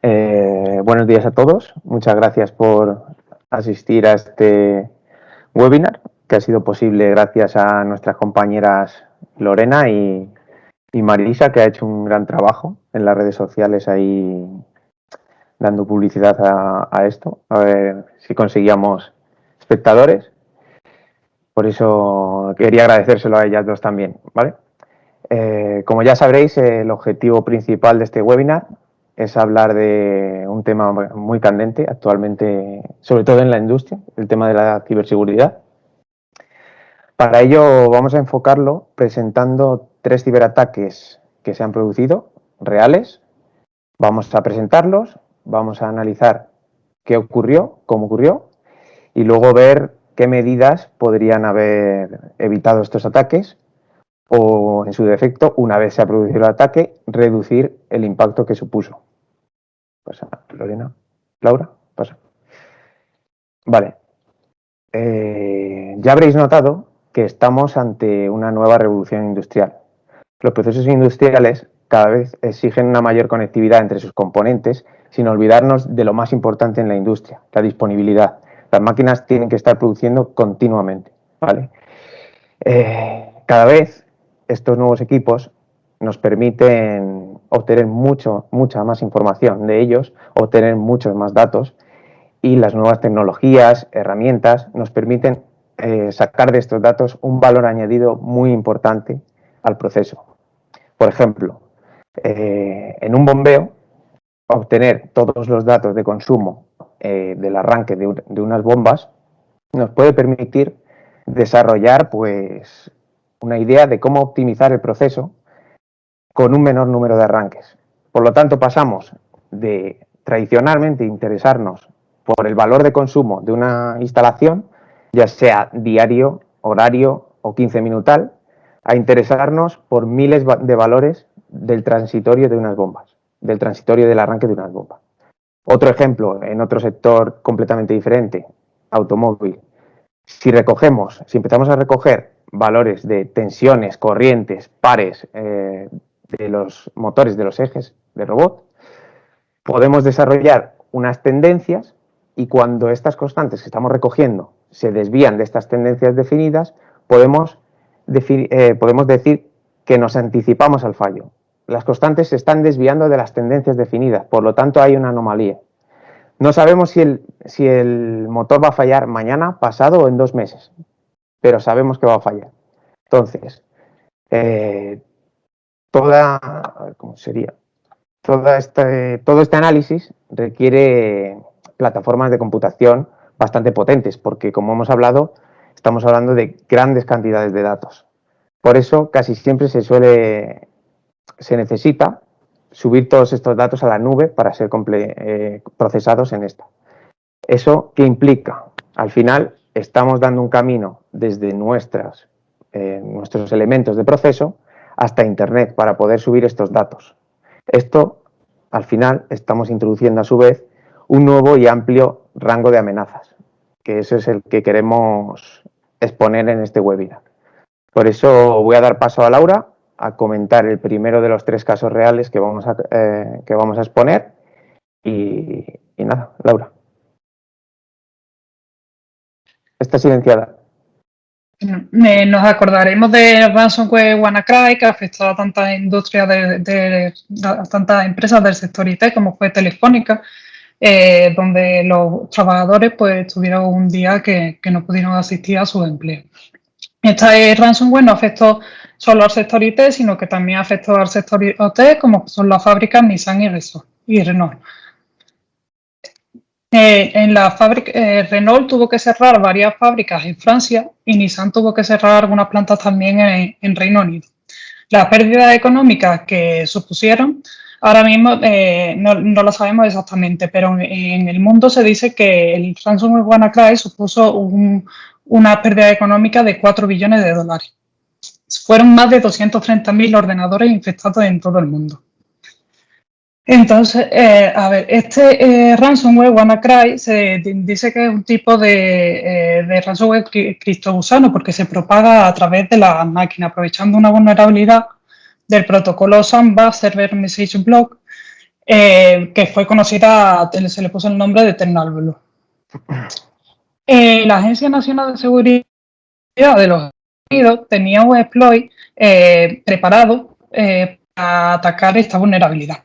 Buenos días a todos. Muchas gracias por asistir a este webinar que ha sido posible gracias a nuestras compañeras Lorena y Marisa, que ha hecho un gran trabajo en las redes sociales ahí dando publicidad a esto, a ver si conseguíamos espectadores. Por eso quería agradecérselo a ellas dos también, ¿vale? Como ya sabréis, el objetivo principal de este webinar es hablar de un tema muy candente actualmente, sobre todo en la industria, el tema de la ciberseguridad. Para ello vamos a enfocarlo presentando 3 ciberataques que se han producido, reales. Vamos a presentarlos, vamos a analizar qué ocurrió, cómo ocurrió, y luego ver qué medidas podrían haber evitado estos ataques o, en su defecto, una vez se ha producido el ataque, reducir el impacto que supuso. Pasa, Lorena. Laura, pasa. Vale. Ya habréis notado que estamos ante una nueva revolución industrial. Los procesos industriales cada vez exigen una mayor conectividad entre sus componentes, sin olvidarnos de lo más importante en la industria, la disponibilidad. Las máquinas tienen que estar produciendo continuamente, ¿vale? Cada vez estos nuevos equipos nos permiten obtener mucha más información de ellos, obtener muchos más datos, y las nuevas tecnologías, herramientas, nos permiten sacar de estos datos un valor añadido muy importante al proceso. Por ejemplo, en un bombeo, obtener todos los datos de consumo del arranque de unas bombas nos puede permitir desarrollar pues, una idea de cómo optimizar el proceso con un menor número de arranques. Por lo tanto, pasamos de tradicionalmente interesarnos por el valor de consumo de una instalación, ya sea diario, horario o 15-minutal, a interesarnos por miles de valores del transitorio de unas bombas, del transitorio del arranque de unas bombas. Otro ejemplo, en otro sector completamente diferente, automóvil. Si empezamos a recoger valores de tensiones, corrientes, pares de los motores de los ejes del robot, podemos desarrollar unas tendencias, y cuando estas constantes que estamos recogiendo se desvían de estas tendencias definidas, podemos decir que nos anticipamos al fallo. Las constantes se están desviando de las tendencias definidas, por lo tanto hay una anomalía. No sabemos si el motor va a fallar mañana, pasado o en 2 meses, pero sabemos que va a fallar. Entonces, todo este análisis requiere plataformas de computación bastante potentes, porque, como hemos hablado, estamos hablando de grandes cantidades de datos. Por eso, casi siempre se necesita subir todos estos datos a la nube para ser procesados en esta. ¿Eso qué implica? Al final, estamos dando un camino desde nuestros elementos de proceso hasta Internet para poder subir estos datos. Esto, al final, estamos introduciendo a su vez un nuevo y amplio rango de amenazas, que ese es el que queremos exponer en este webinar. Por eso voy a dar paso a Laura a comentar el primero de los 3 casos reales que vamos a exponer. Y nada, Laura. Está silenciada. Nos acordaremos de ransomware WannaCry, que afectó a tantas industrias a tantas empresas del sector IT como fue Telefónica, donde los trabajadores pues tuvieron un día que no pudieron asistir a su empleo. Esta ransomware no afectó solo al sector IT, sino que también afectó al sector OT, como son las fábricas Nissan y Renault. En la fábrica, Renault tuvo que cerrar varias fábricas en Francia y Nissan tuvo que cerrar algunas plantas también en Reino Unido. Las pérdidas económicas que supusieron, ahora mismo no lo sabemos exactamente, pero en el mundo se dice que el ransomware WannaCry supuso una pérdida económica de 4 billones de dólares. Fueron más de 230.000 ordenadores infectados en todo el mundo. Entonces, a ver, este ransomware WannaCry se dice que es un tipo de ransomware criptogusano porque se propaga a través de la máquina, aprovechando una vulnerabilidad del protocolo Samba Server Message Block, que fue conocida, se le puso el nombre de Ternalblue. La Agencia Nacional de Seguridad de los Estados Unidos tenía un exploit preparado para atacar esta vulnerabilidad.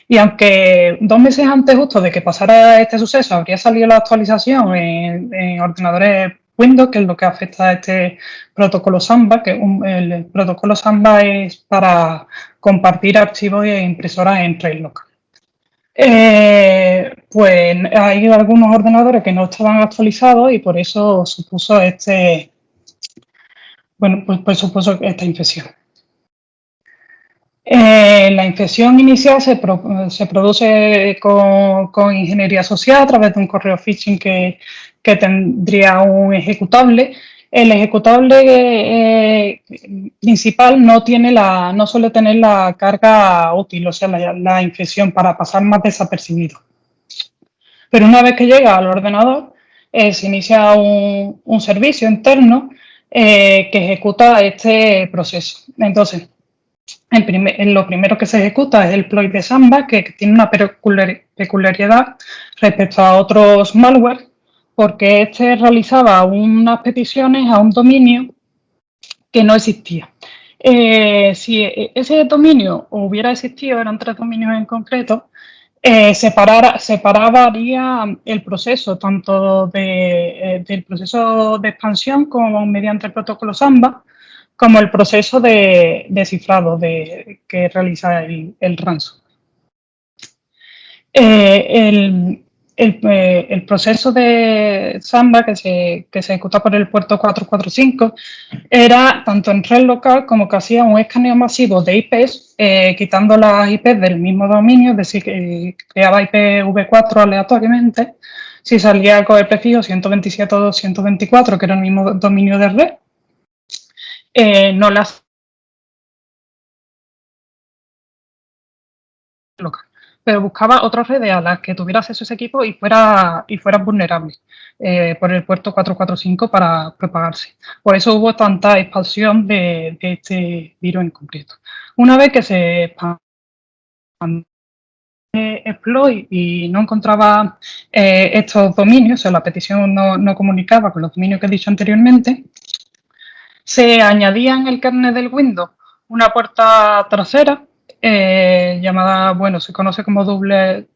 Y aunque 2 meses antes justo de que pasara este suceso habría salido la actualización en ordenadores Windows, que es lo que afecta a este protocolo Samba, que el protocolo Samba es para compartir archivos e impresoras en red local. Pues hay algunos ordenadores que no estaban actualizados y por eso supuso pues supuso esta infección. La infección inicial se produce con ingeniería social a través de un correo phishing que tendría un ejecutable. El ejecutable principal no suele tener la carga útil, o sea, la infección para pasar más desapercibido. Pero una vez que llega al ordenador, se inicia un servicio interno que ejecuta este proceso. Entonces, lo primero que se ejecuta es el exploit de Samba, que tiene una peculiaridad respecto a otros malware, porque este realizaba unas peticiones a un dominio que no existía. Si ese dominio hubiera existido, eran 3 dominios en concreto, separaría el proceso tanto del proceso de expansión como mediante el protocolo Samba, como el proceso de cifrado que realiza el ransom. El proceso de Samba que se ejecuta por el puerto 445 era tanto en red local como que hacía un escaneo masivo de IPs, quitando las IPs del mismo dominio, es decir, que creaba IPv4 aleatoriamente. Si salía con el prefijo 127 o 224, que era el mismo dominio de red, no las local, pero buscaba otras redes a las que tuviera acceso ese equipo y fuera vulnerable por el puerto 445 para propagarse. Por eso hubo tanta expansión de este virus en concreto. Una vez que se expandió exploit y no encontraba estos dominios, o sea, la petición no comunicaba con los dominios que he dicho anteriormente, se añadía en el kernel del Windows una puerta trasera llamada, bueno, se conoce como doble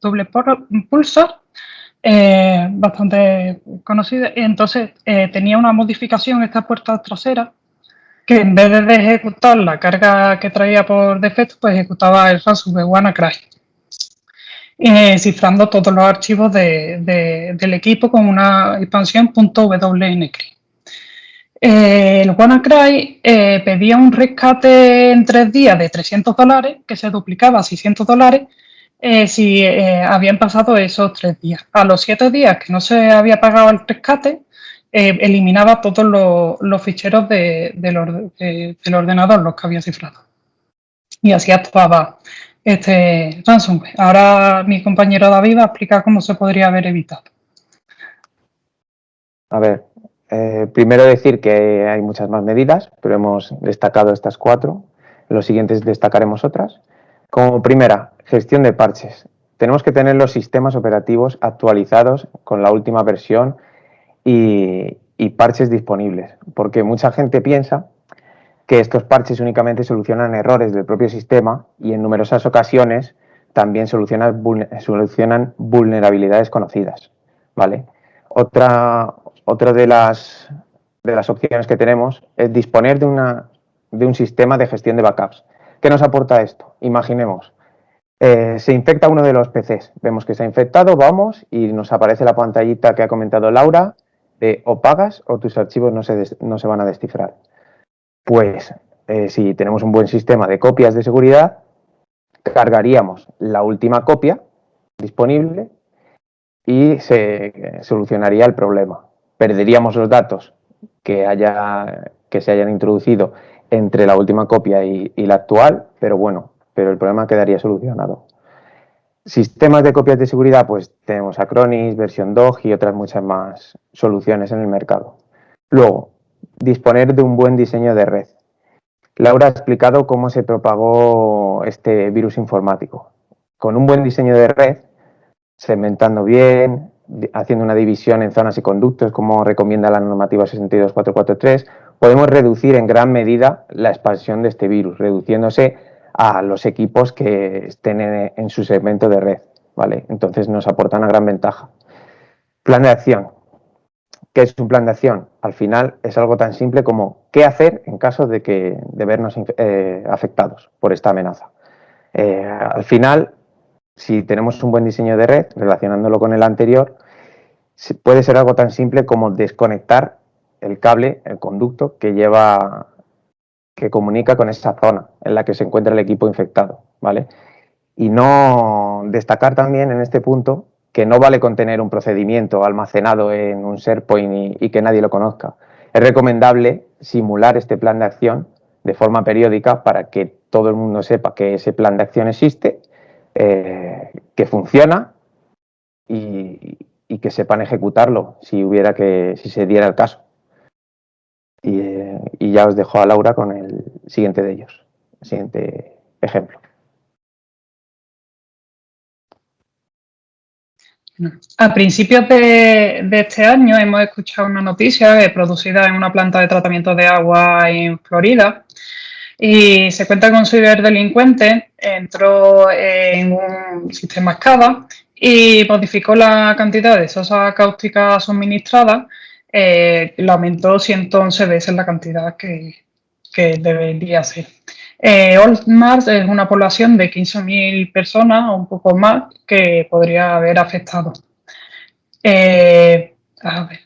pulsar, bastante conocida. Y entonces tenía una modificación esta puerta trasera que en vez de ejecutar la carga que traía por defecto, pues ejecutaba el ransomware WannaCry, cifrando todos los archivos del equipo con una expansión .wncry. El WannaCry pedía un rescate en 3 días de $300, que se duplicaba a $600 si habían pasado esos 3 días. A los 7 días que no se había pagado el rescate, eliminaba todos los ficheros del ordenador, los que había cifrado. Y así actuaba este ransomware. Ahora mi compañero David va a explicar cómo se podría haber evitado. A ver, primero decir que hay muchas más medidas, pero hemos destacado estas 4. En los siguientes destacaremos otras. Como primera, gestión de parches. Tenemos que tener los sistemas operativos actualizados con la última versión y parches disponibles, porque mucha gente piensa que estos parches únicamente solucionan errores del propio sistema y en numerosas ocasiones también solucionan vulnerabilidades conocidas, ¿vale? Otra de las opciones que tenemos es disponer de un sistema de gestión de backups. ¿Qué nos aporta esto? Imaginemos, se infecta uno de los PCs, vemos que se ha infectado, vamos y nos aparece la pantallita que ha comentado Laura de o pagas o tus archivos no se van a descifrar. Pues si tenemos un buen sistema de copias de seguridad, cargaríamos la última copia disponible y se solucionaría el problema. Perderíamos los datos que se hayan introducido entre la última copia y la actual, pero el problema quedaría solucionado. Sistemas de copias de seguridad, pues tenemos Acronis, Version.dog y otras muchas más soluciones en el mercado. Luego, disponer de un buen diseño de red. Laura ha explicado cómo se propagó este virus informático. con un buen diseño de red, segmentando bien, haciendo una división en zonas y conductos, como recomienda la normativa 62443, podemos reducir en gran medida la expansión de este virus, reduciéndose a los equipos que estén en su segmento de red, ¿vale? Entonces nos aporta una gran ventaja. Plan de acción. ¿Qué es un plan de acción? Al final es algo tan simple como qué hacer en caso de vernos afectados por esta amenaza. Al final, si tenemos un buen diseño de red, relacionándolo con el anterior, puede ser algo tan simple como desconectar el cable, el conducto que comunica con esa zona en la que se encuentra el equipo infectado, ¿vale? Y no destacar también en este punto que no vale con tener un procedimiento almacenado en un SharePoint y que nadie lo conozca. Es recomendable simular este plan de acción de forma periódica para que todo el mundo sepa que ese plan de acción existe, que funciona y que sepan ejecutarlo si se diera el caso. Y ya os dejo a Laura con el siguiente de ellos, el siguiente ejemplo. A principios de este año hemos escuchado una noticia producida en una planta de tratamiento de agua en Florida y se cuenta que un ciberdelincuente entró en un sistema SCADA y modificó la cantidad de sosa cáustica suministrada, lo aumentó 111 veces la cantidad que debería ser. Oldmar es una población de 15.000 personas o un poco más que podría haber afectado. A ver.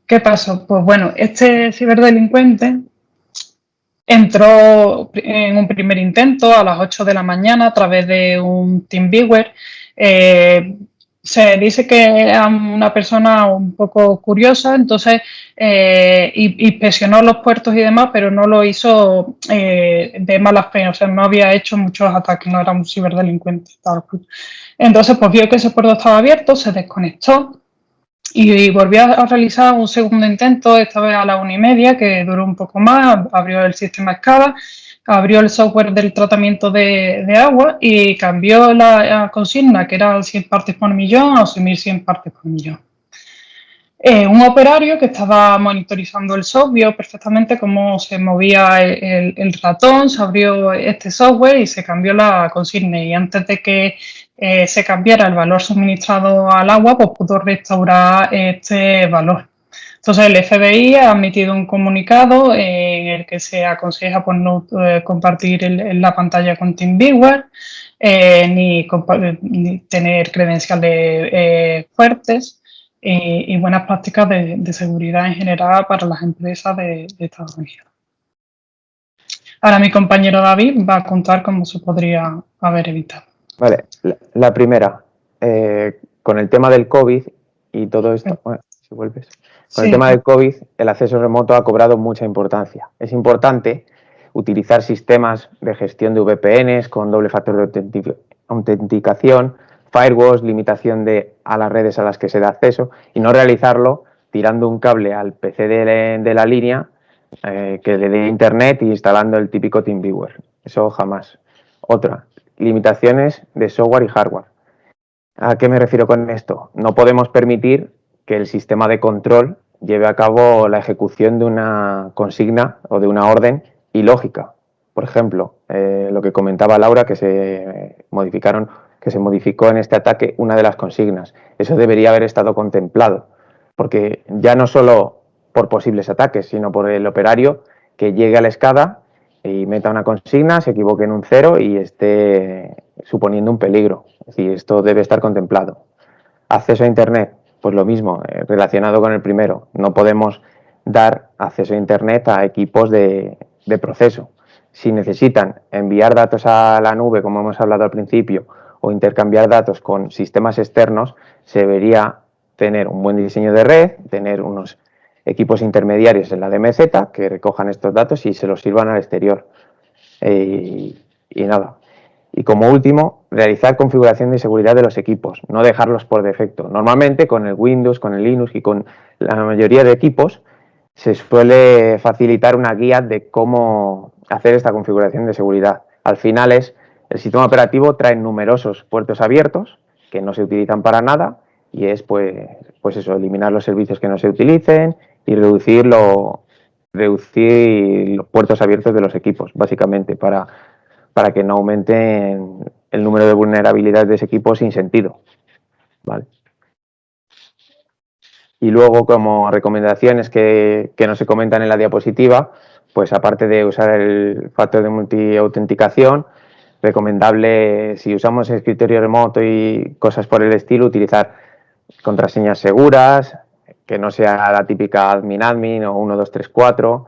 ¿Qué pasó? Pues bueno, este ciberdelincuente entró en un primer intento a las 8 de la mañana a través de un TeamViewer. Se dice que era una persona un poco curiosa, entonces inspeccionó los puertos y demás, pero no lo hizo de malas penas, o sea, no había hecho muchos ataques, no era un ciberdelincuente. Entonces, pues vio que ese puerto estaba abierto, se desconectó y volvió a realizar un segundo intento, esta vez a la 1:30, que duró un poco más, abrió el sistema SCADA, abrió el software del tratamiento de agua y cambió la consigna, que era 100 partes por millón, a 1.100 partes por millón. Un operario que estaba monitorizando el software vio perfectamente cómo se movía el ratón, se abrió este software y se cambió la consigna. Y antes de que se cambiara el valor suministrado al agua, pues pudo restaurar este valor. Entonces el FBI ha emitido un comunicado en el que se aconseja pues, no compartir la pantalla con TeamViewer, ni tener credenciales fuertes y buenas prácticas de seguridad en general para las empresas de Estados Unidos. Ahora mi compañero David va a contar cómo se podría haber evitado. Vale, la primera, con el tema del COVID y todo esto, bueno, si vuelves. Con el tema del COVID, el acceso remoto ha cobrado mucha importancia. Es importante utilizar sistemas de gestión de VPNs con doble factor de autenticación, firewalls, limitación a las redes a las que se da acceso y no realizarlo tirando un cable al PC de la línea que le dé internet e instalando el típico TeamViewer. Eso jamás. Otra, limitaciones de software y hardware. ¿A qué me refiero con esto? No podemos permitir que el sistema de control lleve a cabo la ejecución de una consigna o de una orden ilógica. Por ejemplo, lo que comentaba Laura, que se modificó en este ataque una de las consignas. Eso debería haber estado contemplado, porque ya no solo por posibles ataques, sino por el operario que llegue a la SCADA y meta una consigna, se equivoque en un 0 y esté suponiendo un peligro. Es decir, esto debe estar contemplado. Acceso a Internet, pues lo mismo, relacionado con el primero. No podemos dar acceso a Internet a equipos de proceso. Si necesitan enviar datos a la nube, como hemos hablado al principio, o intercambiar datos con sistemas externos, se debería tener un buen diseño de red, tener unos equipos intermediarios en la DMZ que recojan estos datos y se los sirvan al exterior. Y nada. Y como último, realizar configuración de seguridad de los equipos, no dejarlos por defecto. Normalmente con el Windows, con el Linux y con la mayoría de equipos se suele facilitar una guía de cómo hacer esta configuración de seguridad. Al final es El sistema operativo trae numerosos puertos abiertos que no se utilizan para nada y es pues eso, eliminar los servicios que no se utilicen y reducir los puertos abiertos de los equipos, básicamente, para que no aumenten el número de vulnerabilidades de ese equipo sin sentido. ¿Vale? Y luego, como recomendaciones que no se comentan en la diapositiva, pues aparte de usar el factor de multiautenticación, recomendable, si usamos escritorio remoto y cosas por el estilo, utilizar contraseñas seguras, que no sea la típica admin o 1, 2, 3, 4,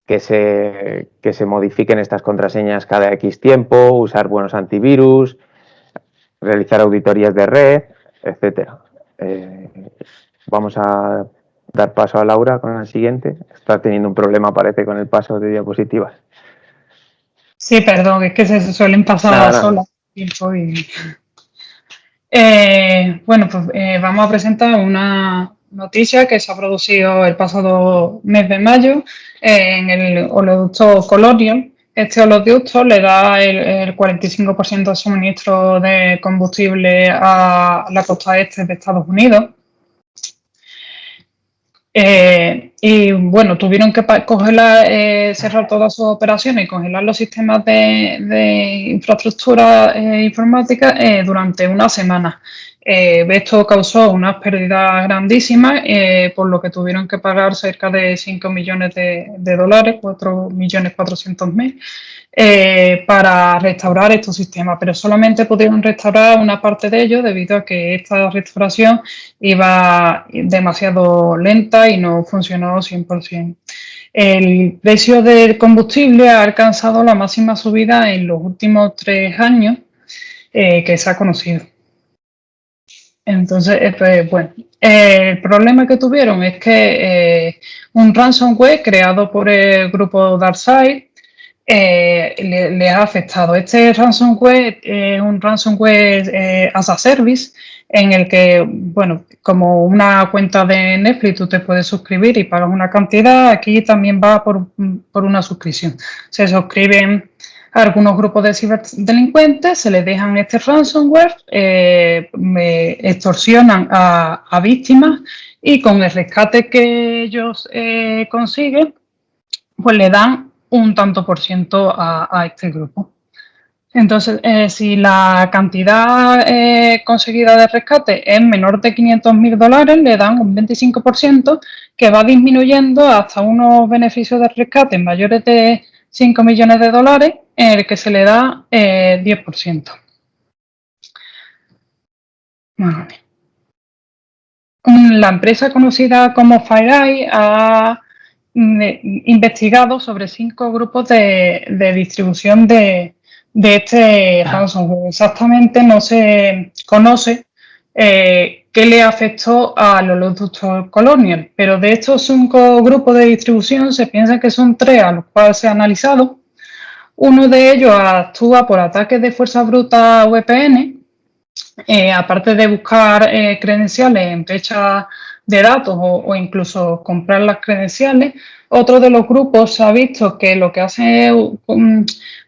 que se modifiquen estas contraseñas cada X tiempo, usar buenos antivirus, realizar auditorías de red, etcétera. Vamos a dar paso a Laura con el siguiente. Está teniendo un problema, parece, con el paso de diapositivas. Sí, perdón, es que se suelen pasar solas tiempo y... bueno, pues vamos a presentar una noticia que se ha producido el pasado mes de mayo en el oleoducto Colonial. Este oleoducto le da el 45% de suministro de combustible a la costa este de Estados Unidos. Y bueno, tuvieron que congelar, cerrar todas sus operaciones y congelar los sistemas de infraestructura informática durante una semana. Esto causó unas pérdidas grandísimas, por lo que tuvieron que pagar cerca de 5 millones de dólares, 4.400.000, para restaurar estos sistemas, pero solamente pudieron restaurar una parte de ellos debido a que esta restauración iba demasiado lenta y no funcionó 100%. El precio del combustible ha alcanzado la máxima subida en los últimos 3 años que se ha conocido. Entonces, pues, bueno, el problema que tuvieron es que un ransomware creado por el grupo DarkSide les ha afectado. Este ransomware es un ransomware as a service en el que, bueno, como una cuenta de Netflix, tú te puedes suscribir y pagas una cantidad, aquí también va por una suscripción. Se suscriben a algunos grupos de ciberdelincuentes, se les dejan este ransomware, extorsionan a víctimas y con el rescate que ellos consiguen, pues le dan un tanto por ciento a este grupo. Entonces, si la cantidad conseguida de rescate es menor de 500.000 dólares, le dan un 25% que va disminuyendo hasta unos beneficios de rescate mayores de 5 millones de dólares, en el que se le da 10%. La empresa conocida como FireEye ha investigado sobre 5 grupos de distribución de este ransomware. Exactamente no se conoce qué le afectó a los oleoductos Colonial, pero de estos 5 grupos de distribución se piensa que son 3 a los cuales se ha analizado. Uno de ellos actúa por ataques de fuerza bruta VPN, aparte de buscar credenciales en fechas de datos o incluso comprar las credenciales. Otro de los grupos se ha visto que lo que hace es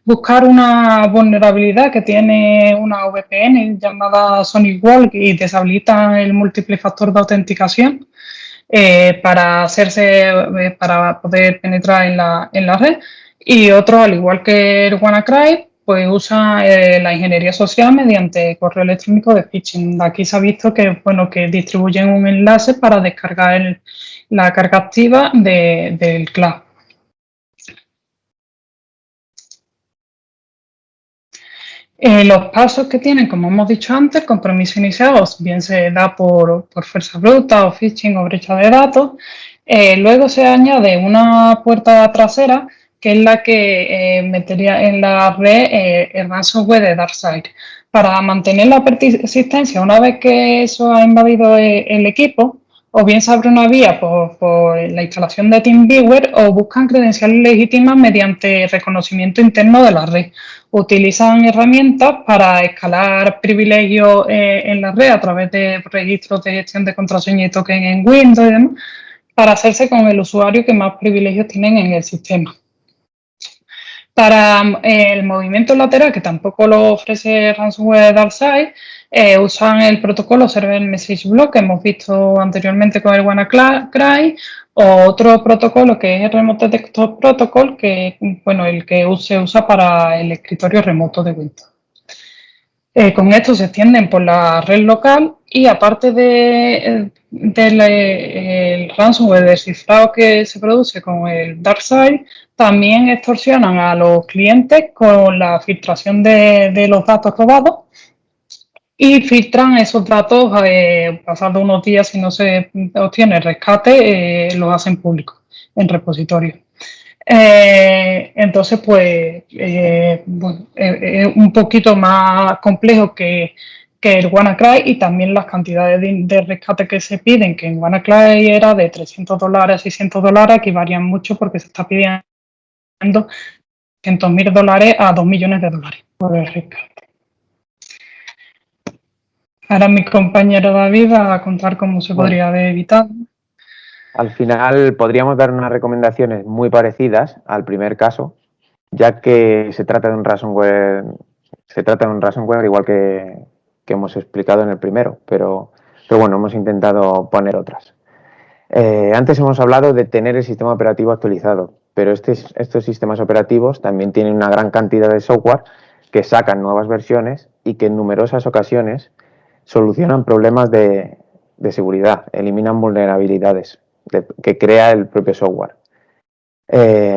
buscar una vulnerabilidad que tiene una VPN llamada SonicWall y deshabilita el múltiple factor de autenticación para poder penetrar en la red. Y otro, al igual que el WannaCry, pues usa la ingeniería social mediante correo electrónico de phishing. Aquí se ha visto que, bueno, que distribuyen un enlace para descargar la carga activa del cloud. Los pasos que tienen, como hemos dicho antes, compromiso iniciado, bien se da por fuerza bruta o phishing o brecha de datos. Luego se añade una puerta trasera, que es la que metería en la red el ransomware de DarkSide. Para mantener la persistencia, una vez que eso ha invadido el equipo, o bien se abre una vía por la instalación de TeamViewer o buscan credenciales legítimas mediante reconocimiento interno de la red. Utilizan herramientas para escalar privilegios en la red a través de registros de gestión de contraseña y token en Windows y demás, para hacerse con el usuario que más privilegios tienen en el sistema. Para el movimiento lateral, que tampoco lo ofrece ransomware DarkSide, usan el protocolo Server Message Block que hemos visto anteriormente con el WannaCry, o otro protocolo que es el Remote Desktop Protocol, que bueno, el que se usa para el escritorio remoto de Windows. Con esto se extienden por la red local y aparte del ransomware descifrado que se produce con el DarkSide, también extorsionan a los clientes con la filtración de los datos robados y filtran esos datos, pasando unos días, si no se obtiene el rescate, los hacen públicos en repositorios. Entonces, pues, bueno, es un poquito más complejo que el WannaCry, y también las cantidades de rescate que se piden, que en WannaCry era de $300 a $600, que varían mucho porque se está pidiendo $100.000 a $2 millones por el rescate. Ahora mi compañero David va a contar cómo se podría haber evitado. Al final podríamos dar unas recomendaciones muy parecidas al primer caso, ya que se trata de un ransomware, igual que hemos explicado en el primero, pero bueno, hemos intentado poner otras. Antes hemos hablado de tener el sistema operativo actualizado, pero estos sistemas operativos también tienen una gran cantidad de software que sacan nuevas versiones y que en numerosas ocasiones solucionan problemas de seguridad, eliminan vulnerabilidades que crea el propio software.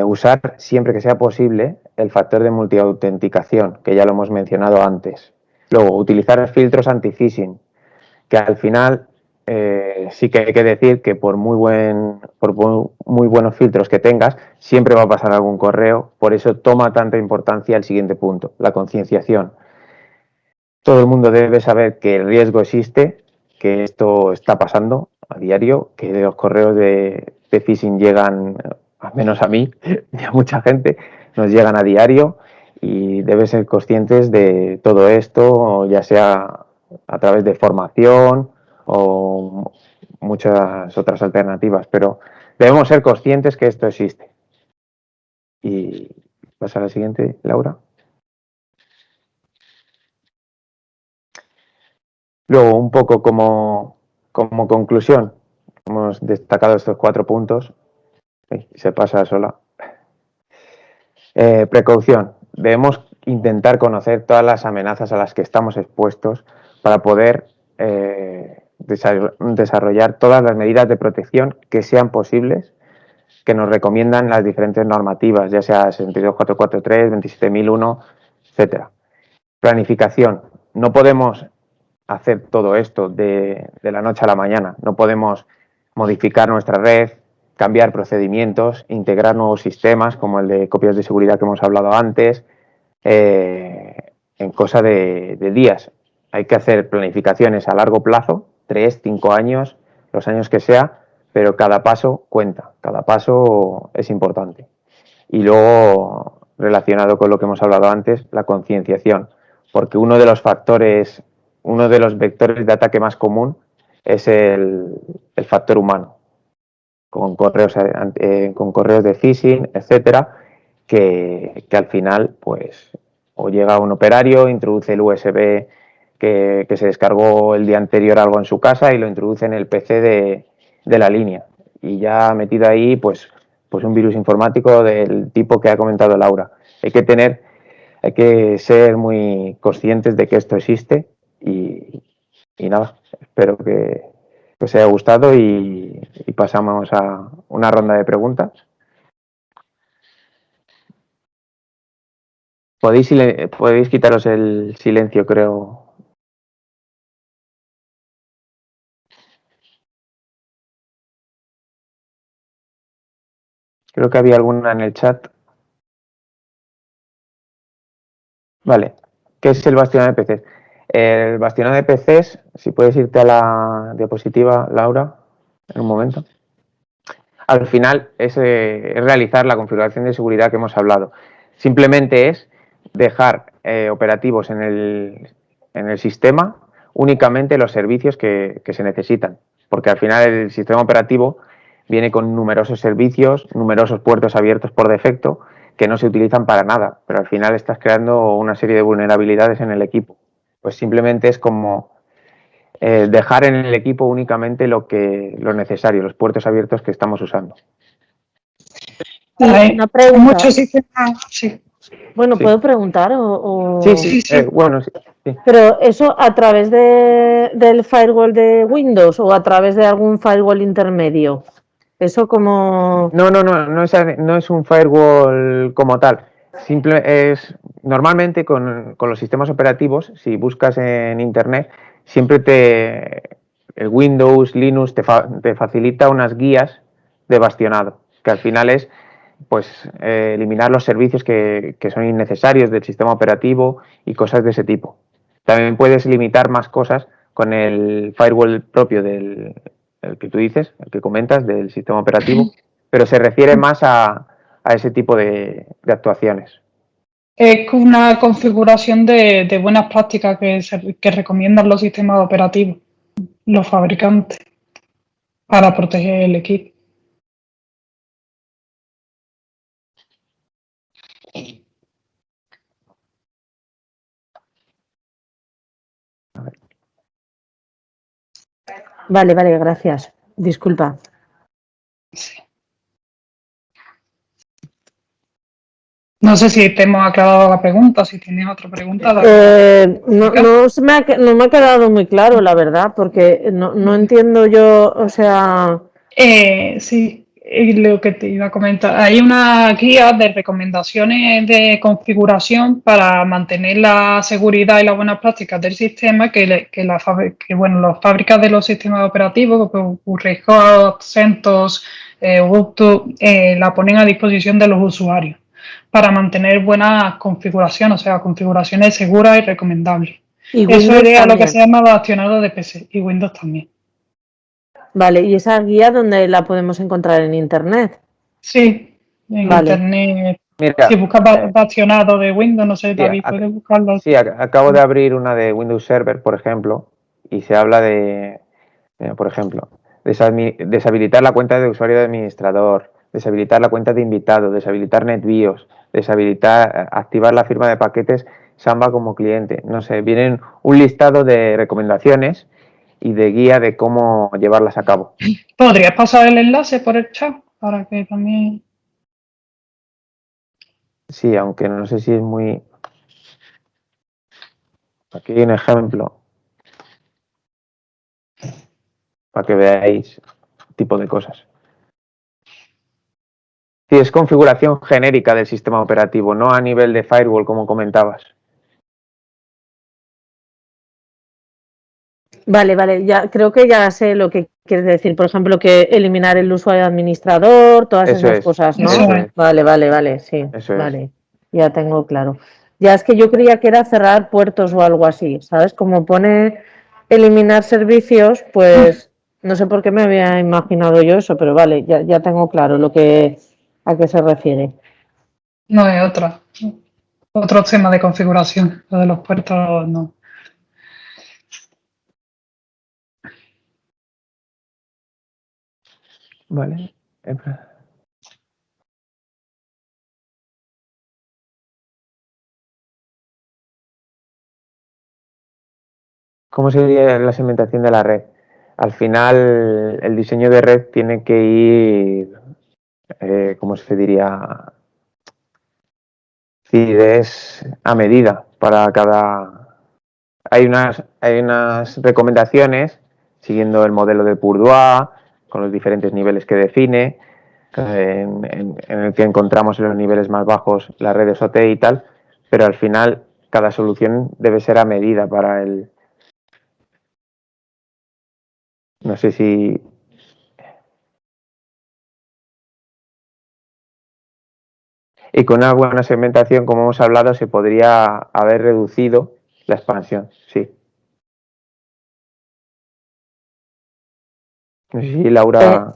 Usar siempre que sea posible el factor de multiautenticación, que ya lo hemos mencionado antes. Luego, utilizar filtros anti-phishing, que al final sí que hay que decir que por muy buenos filtros que tengas, siempre va a pasar algún correo. Por eso toma tanta importancia el siguiente punto, la concienciación. Todo el mundo debe saber que el riesgo existe, que esto está pasando a diario, que los correos de phishing llegan, al menos a mí y a mucha gente, nos llegan a diario, y debes ser conscientes de todo esto, ya sea a través de formación o muchas otras alternativas, pero debemos ser conscientes que esto existe. Y pasa a la siguiente, Laura. Luego, un poco como conclusión, hemos destacado estos 4 puntos. Se pasa sola. Precaución. Debemos intentar conocer todas las amenazas a las que estamos expuestos para poder desarrollar todas las medidas de protección que sean posibles, que nos recomiendan las diferentes normativas, ya sea 62443, 27001, etcétera. Planificación. No podemos hacer todo esto de la noche a la mañana. No podemos modificar nuestra red, cambiar procedimientos, integrar nuevos sistemas como el de copias de seguridad que hemos hablado antes, en cosa de días. Hay que hacer planificaciones a largo plazo, 3, 5 años, los años que sea, pero cada paso cuenta, cada paso es importante. Y luego, relacionado con lo que hemos hablado antes, la concienciación, porque uno de los vectores de ataque más común es el factor humano, con correos de phishing, etcétera, que al final, pues, o llega un operario, introduce el USB que se descargó el día anterior algo en su casa y lo introduce en el PC de la línea, y ya metido ahí, pues un virus informático del tipo que ha comentado Laura. Hay que ser muy conscientes de que esto existe, y nada, espero que os haya gustado, y pasamos a una ronda de preguntas. Podéis quitaros el silencio, creo. Creo que había alguna en el chat. Vale. ¿Qué es el bastionado de PCs? El bastionado de PCs, si puedes irte a la diapositiva, Laura, en un momento. Al final es realizar la configuración de seguridad que hemos hablado. Simplemente es dejar operativos en el sistema únicamente los servicios que se necesitan, porque al final el sistema operativo viene con numerosos servicios, numerosos puertos abiertos por defecto, que no se utilizan para nada, pero al final estás creando una serie de vulnerabilidades en el equipo. Pues simplemente es como dejar en el equipo únicamente lo necesario, los puertos abiertos que estamos usando. Una pregunta. Muchos sistemas, sí. Bueno, Sí. ¿puedo preguntar? Sí. Bueno, sí. Pero eso a través del firewall de Windows o a través de algún firewall intermedio. Eso como... No es un firewall como tal. Normalmente con los sistemas operativos, si buscas en internet, el Windows, Linux te facilita unas guías de bastionado, que al final es pues eliminar los servicios que son innecesarios del sistema operativo y cosas de ese tipo. También puedes limitar más cosas con el firewall propio el que tú dices, el que comentas, del sistema operativo, pero se refiere más a ese tipo de actuaciones. Es una configuración de buenas prácticas que recomiendan los sistemas operativos, los fabricantes, para proteger el equipo. Vale, gracias. Disculpa. Sí. No sé si te hemos aclarado la pregunta, si tienes otra pregunta. No me ha quedado muy claro, la verdad, porque no entiendo yo, o sea... Sí, lo que te iba a comentar. Hay una guía de recomendaciones de configuración para mantener la seguridad y las buenas prácticas del sistema que las fábricas de los sistemas operativos, como Red Hat, CentOS, Ubuntu, la ponen a disposición de los usuarios para mantener buenas configuraciones, o sea, configuraciones seguras y recomendables. Y Eso Windows es lo que también. se llama bastionado de PC y Windows también. Vale, ¿y esa guía dónde la podemos encontrar en internet? Sí, en Vale. internet. Mira, Si buscas bastionado de Windows, no sé, David, puedes buscarlo. Sí, acabo de abrir una de Windows Server, por ejemplo, y se habla por ejemplo, deshabilitar la cuenta de usuario de administrador, deshabilitar la cuenta de invitado, deshabilitar NetBIOS, activar la firma de paquetes Samba como cliente. No sé, vienen un listado de recomendaciones y de guía de cómo llevarlas a cabo. ¿Podrías pasar el enlace por el chat para que también... Sí, aunque no sé si es muy... Aquí hay un ejemplo para que veáis tipo de cosas. Sí, es configuración genérica del sistema operativo, no a nivel de firewall, como comentabas. Vale, ya creo que ya sé lo que quieres decir. Por ejemplo, que eliminar el usuario administrador, todas esas cosas, ¿no? Eso es. Vale, sí. Eso vale, es. ya tengo claro. Ya es que yo creía que era cerrar puertos o algo así, ¿sabes? Como pone eliminar servicios, pues no sé por qué me había imaginado yo eso, pero vale, ya tengo claro a qué se refiere. No es otra. Otro tema de configuración. Lo de los puertos no. Vale. ¿Cómo sería la segmentación de la red? Al final, el diseño de red tiene que ir, ¿cómo se diría? Sí, es a medida para cada... Hay unas recomendaciones siguiendo el modelo de Bourdieu, con los diferentes niveles que define, en el que encontramos en los niveles más bajos las redes OT y tal, pero al final cada solución debe ser a medida para el... No sé si... Y con una buena segmentación, como hemos hablado, se podría haber reducido la expansión, sí. No sé si Laura...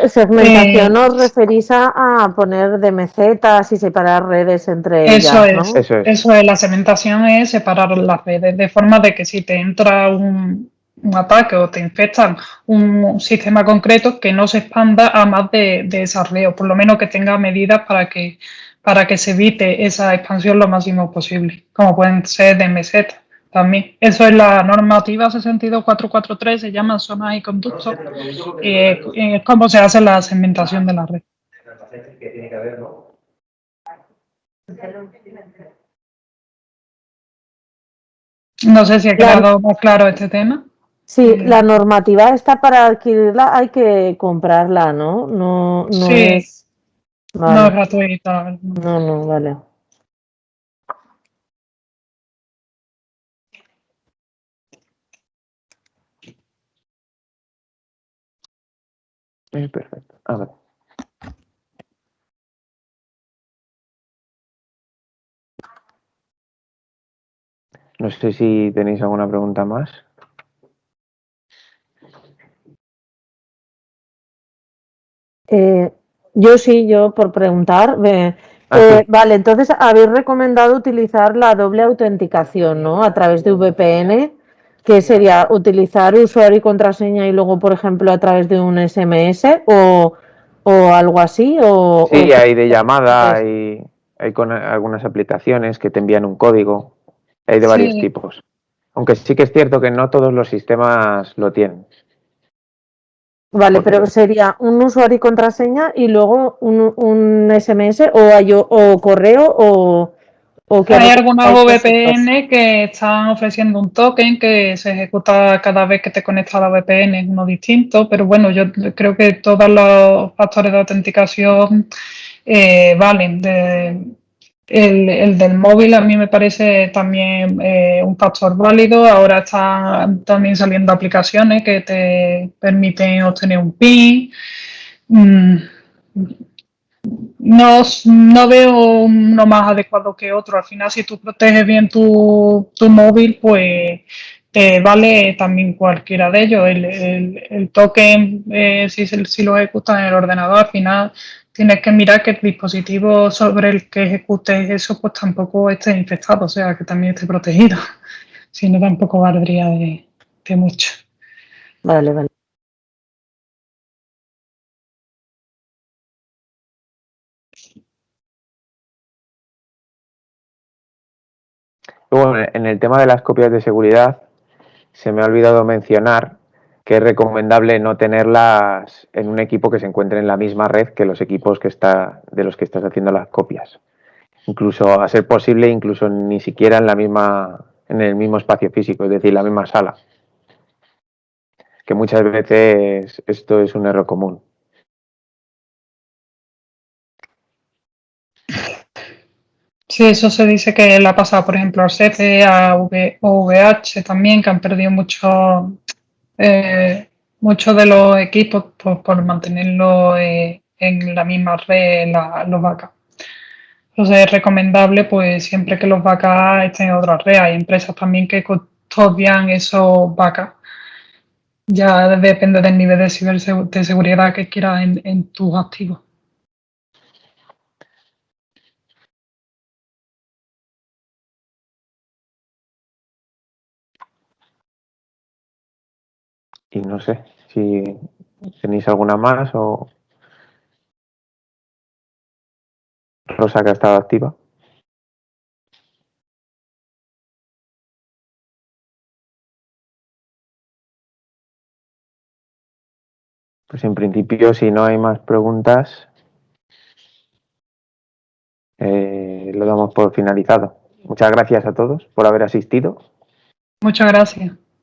Segmentación os referís a poner de mesetas y separar redes entre ellas, ¿no? Eso es. La segmentación es separar las redes de forma de que si te entra un ataque o te infectan un sistema concreto, que no se expanda a más de esa red, o por lo menos que tenga medidas para que se evite esa expansión lo máximo posible, como pueden ser de meseta también. Eso es la normativa 62443, se llama zonas y conductos, y es como se hace la segmentación de la red. No sé si ha quedado más claro este tema. Sí, la normativa está para adquirirla, hay que comprarla, ¿no? No, no Sí, es. Vale. no es gratuita. No, vale. Perfecto. A ver. No sé si tenéis alguna pregunta más. Yo por preguntar. Sí. Vale, entonces habéis recomendado utilizar la doble autenticación, ¿no? A través de VPN, que sería utilizar usuario y contraseña y luego, por ejemplo, a través de un SMS o algo así. Sí, hay de llamada, hay con algunas aplicaciones que te envían un código, hay de varios tipos. Aunque sí que es cierto que no todos los sistemas lo tienen. Vale, pero sería un usuario y contraseña y luego un SMS o correo o qué Hay algunas recomendáis vosotros. VPN que están ofreciendo un token que se ejecuta cada vez que te conectas a la VPN, es uno distinto, pero bueno, yo creo que todos los factores de autenticación valen. El del móvil a mí me parece también un factor válido. Ahora están también saliendo aplicaciones que te permiten obtener un PIN. Mm, no veo uno más adecuado que otro. Al final, si tú proteges bien tu móvil, pues te vale también cualquiera de ellos. El token, si lo ejecutas en el ordenador, al final tienes que mirar que el dispositivo sobre el que ejecutes eso, pues tampoco esté infectado, o sea, que también esté protegido. Si no, tampoco valdría de mucho. Vale. Luego, en el tema de las copias de seguridad, se me ha olvidado mencionar que es recomendable no tenerlas en un equipo que se encuentre en la misma red que los equipos de los que estás haciendo las copias. Incluso, a ser posible, incluso ni siquiera en el mismo espacio físico, es decir, la misma sala. Que muchas veces esto es un error común. Sí, eso se dice que le ha pasado, por ejemplo, al CC, a VH también, que han perdido muchos de los equipos por mantenerlo en la misma red, los backups. Entonces es recomendable, pues siempre que los backups estén en otra red. Hay empresas también que custodian esos backups. Ya depende del nivel de seguridad que quieras en tus activos. Y no sé si tenéis alguna más o Rosa que ha estado activa. Pues en principio, si no hay más preguntas, lo damos por finalizado. Muchas gracias a todos por haber asistido. Muchas gracias.